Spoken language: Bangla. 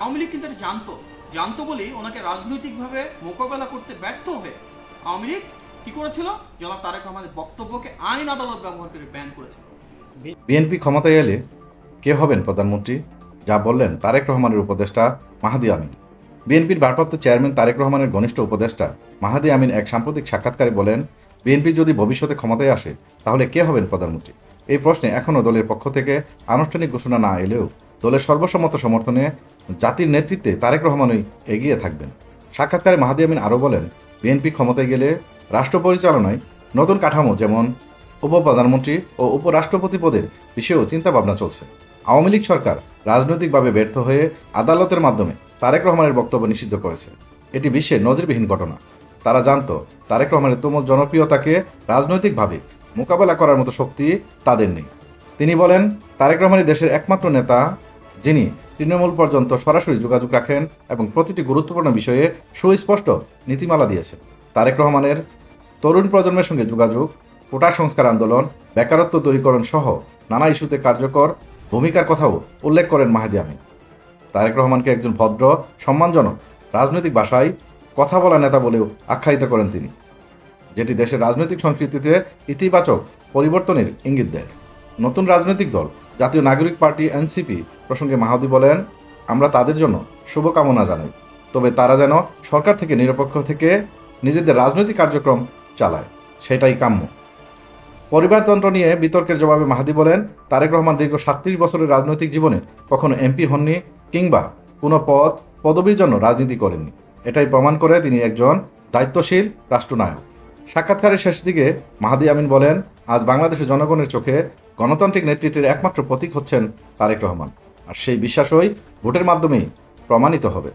আওয়ামী লীগ কিন্তু এটা জানতো জানতো বলেই ওনাকে রাজনৈতিকভাবে মোকাবেলা করতে ব্যর্থ হয়ে আওয়ামী লীগ কি করেছিল, জনাব তারেক রহমানের বক্তব্যকে আইন আদালত ব্যবহার করে ব্যান করেছিল। বিএনপি ক্ষমতায় এলে কে হবেন প্রধানমন্ত্রী, যা বললেন তারেক রহমানের উপদেষ্টা মাহাদি আমিন। বিএনপির ভারপ্রাপ্ত চেয়ারম্যান তারেক রহমানের ঘনিষ্ঠ উপদেষ্টা মাহাদি আমিন এক সাম্প্রতিক সাক্ষাৎকারে বলেন, বিএনপি যদি ভবিষ্যতে ক্ষমতায় আসে তাহলে কে হবেন প্রধানমন্ত্রী। এই প্রশ্নে এখনও দলের পক্ষ থেকে আনুষ্ঠানিক ঘোষণা না এলেও দলের সর্বসম্মত সমর্থনে জাতির নেতৃত্বে তারেক রহমানই এগিয়ে থাকবেন। সাক্ষাৎকারে মাহাদি আমিন আরও বলেন, বিএনপি ক্ষমতায় গেলে রাষ্ট্র পরিচালনায় নতুন কাঠামো যেমন উপপ্রধানমন্ত্রী ও উপরাষ্ট্রপতি পদের বিষয়েও চিন্তাভাবনা চলছে। আওয়ামী লীগ সরকার রাজনৈতিকভাবে ব্যর্থ হয়ে আদালতের মাধ্যমে তারেক রহমানের বক্তব্য নিষিদ্ধ করেছে। এটি বিশ্বের নজিরবিহীন ঘটনা। তারা জানত তারেক রহমানের তুমুল জনপ্রিয়তাকে রাজনৈতিকভাবে মোকাবেলা করার মতো শক্তি তাদের নেই। তিনি বলেন, তারেক রহমানই দেশের একমাত্র নেতা যিনি তৃণমূল পর্যন্ত সরাসরি যোগাযোগ রাখেন এবং প্রতিটি গুরুত্বপূর্ণ বিষয়ে সুস্পষ্ট নীতিমালা দিয়েছেন। তারেক রহমানের তরুণ প্রজন্মের সঙ্গে যোগাযোগ, কোটা সংস্কার আন্দোলন, বেকারত্ব দূরীকরণ সহ নানা ইস্যুতে কার্যকর ভূমিকার কথাও উল্লেখ করেন মাহাদি আমিন। তারেক রহমানকে একজন ভদ্র, সম্মানজনক, রাজনৈতিক ভাষায় কথা বলা নেতা বলেও আখ্যায়িত করেন তিনি, যেটি দেশের রাজনৈতিক সংস্কৃতিতে ইতিবাচক পরিবর্তনের ইঙ্গিত দেয়। নতুন রাজনৈতিক দল জাতীয় নাগরিক পার্টি এনসিপি প্রসঙ্গে মাহাদি বলেন, আমরা তাদের জন্য শুভকামনা জানাই, তবে তারা যেন সরকার থেকে নিরপেক্ষ থেকে নিজেদের রাজনৈতিক কার্যক্রম চালায়, সেটাই কাম্য। পরিবারতন্ত্র নিয়ে বিতর্কের জবাবে মাহাদি বলেন, তারেক রহমান দীর্ঘ ৩৭ বছরের রাজনৈতিক জীবনে কখনো এমপি হননি কিংবা কোনো পদবীর জন্য রাজনীতি করেননি। এটাই প্রমাণ করে তিনি একজন দায়িত্বশীল রাষ্ট্রনায়ক। সাক্ষাৎকারের শেষ দিকে মাহাদি আমিন বলেন, আজ বাংলাদেশের জনগণের চোখে গণতান্ত্রিক নেতৃত্বের একমাত্র প্রতীক হচ্ছেন তারেক রহমান, আর সেই বিশ্বাসই ভোটের মাধ্যমেই প্রমাণিত হবে।